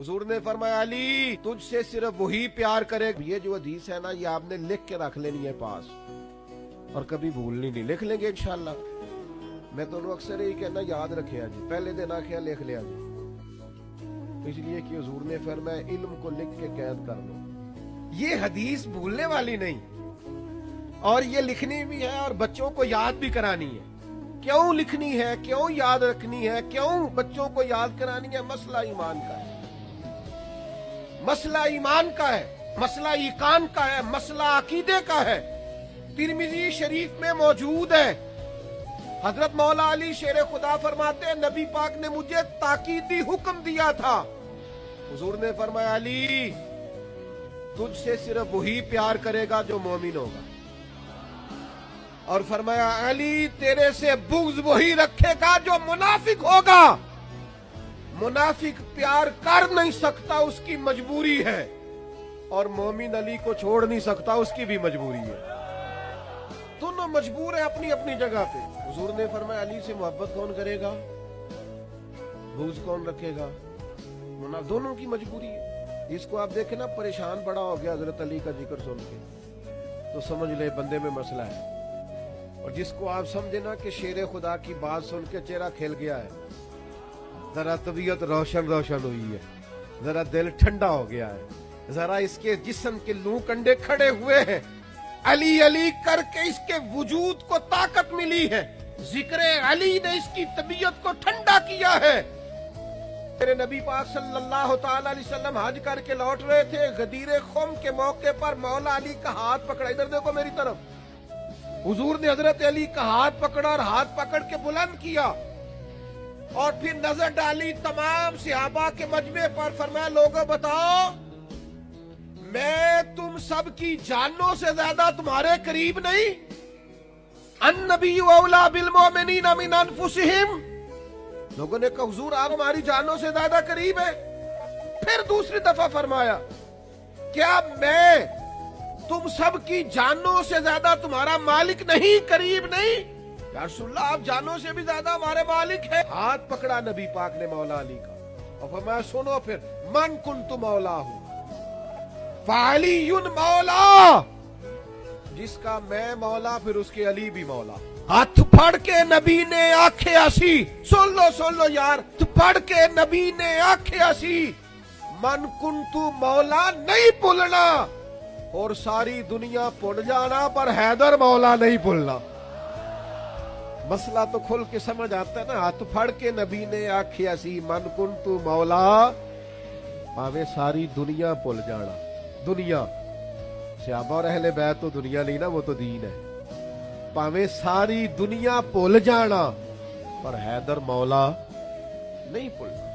हुजूर ने फरमाया अली तुझसे सिर्फ वही प्यार करे। ये जो हदीस है ना, ये आपने लिख के रख लेनी है पास और कभी भूलनी नहीं। लिख लेंगे इंशाल्लाह। मैं तो अक्सर यही कहना, याद रखे जी, पहले दिन आखिया लिख लिया जी, इसलिए कि हुजूर ने फरमाया इल्म को लिख के कैद कर लो। ये हदीस भूलने वाली नहीं और ये लिखनी भी है और बच्चों को याद भी करानी है। क्यों लिखनी है, क्यों याद रखनी है, क्यों बच्चों को याद करानी है? मसला ईमान का है, मसला ईमान का है, मसला ईकान का है, मसला अकीदे का है। तिरमिजी शरीफ में मौजूद है। हजरत मौला अली शेर खुदा फरमाते हैं, नबी पाक ने मुझे ताकीदी हुक्म दिया था। हुजूर ने फरमाया अली तुझसे सिर्फ वही प्यार करेगा जो मोमिन होगा, और फरमाया अली तेरे से बुग़्ज़ वही रखेगा जो मुनाफिक होगा। मुनाफिक प्यार कर नहीं सकता, उसकी मजबूरी है, और मोमिन अली को छोड़ नहीं सकता, उसकी भी मजबूरी है। दोनों मजबूर है अपनी अपनी जगह पे। हुजूर ने फरमाया अली से मोहब्बत कौन करेगा, बुग़्ज़ कौन रखेगा? दोनों की मजबूरी है। इसको आप देखें ना, परेशान बड़ा हो गया हजरत अली का जिक्र सुन के, तो समझ ले बंदे में मसला है। और जिसको आप समझे ना कि शेर खुदा की बात सुन के चेहरा खिल गया है, जरा तबीयत रोशन रोशन हुई है, जरा दिल ठंडा हो गया है, जरा इसके जिस्म के लू कंडे खड़े हुए हैं, अली अली करके इसके वजूद को ताकत मिली है, जिक्र अली ने इसकी तबीयत को ठंडा किया है। मेरे नबी पाक सल्लल्लाहु ताला अलैहि वसल्लम हज करके लौट रहे थे। गदीर खुम के मौके पर मौला अली का हाथ पकड़ा, इधर देखो मेरी तरफ। हुजूर ने हजरत अली का हाथ पकड़ा और हाथ पकड़ के बुलंद किया और फिर नजर डाली तमाम सहाबा के मजमे पर। फरमाया लोगों बताओ, मैं तुम सब की जानों से ज्यादा तुम्हारे करीब नहीं? अन्नबी औला बिल मोमिनीन मिन अनफुसिहिम। लोगों ने कहा हुजूर आप हमारी जानों से ज्यादा करीब है। फिर दूसरी दफा फरमाया क्या मैं तुम सब की जानों से ज्यादा तुम्हारा मालिक नहीं, करीब नहीं? या रसूलल्लाह आप जानों से भी ज्यादा हमारे मालिक है। हाथ पकड़ा नबी पाक ने मौला अली का और फरमाया सुनो फिर, मन कुन्तु मौला हूं फालियुन मौला, जिसका मैं मौला फिर उसके अली भी मौला। हाथ पढ़ के नबी ने आंखें हंसी, सुन लो यार, पढ़ के नबी ने आंखें हंसी, मन कुन्तु मौला नहीं भूलना और सारी दुनिया भूल जाना, पर हैदर मौला नहीं भूलना। मसला तो खुल के समझ आता है ना। हाथ फड़ के नबी ने आखी ऐसी मन कुन्तु मौला, भावे सारी दुनिया भूल जाना। दुनिया सहाबा और अहले बैत तो दुनिया नहीं ना, वो तो दीन है। भावे सारी दुनिया भूल जाना पर हैदर मौला नहीं भूलना।